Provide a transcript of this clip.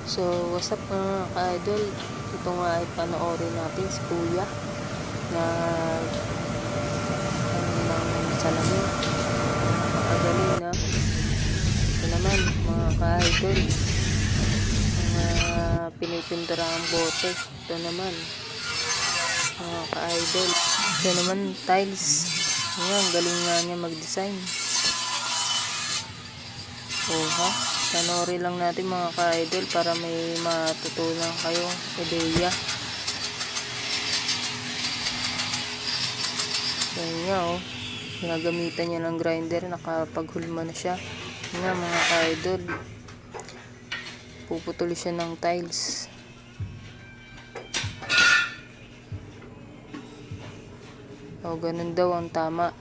So, what's up mga ka-idol? Ito nga ay panoorin natin si Kuya na ng salamin. Napakagaling na. Ito naman mga ka-idol, mga pinipintura ang bote. Ito naman mga ka-idol. Ito naman tiles. Ayan, galing nga niya mag-design. Ha? Panoorin lang natin mga ka-idol para may matutunan kayong ideya. Yan nga ginagamitan niya ng grinder, nakapaghulma na siya. Yan nga mga ka-idol, puputuli siya ng tiles. Ganun daw ang tama.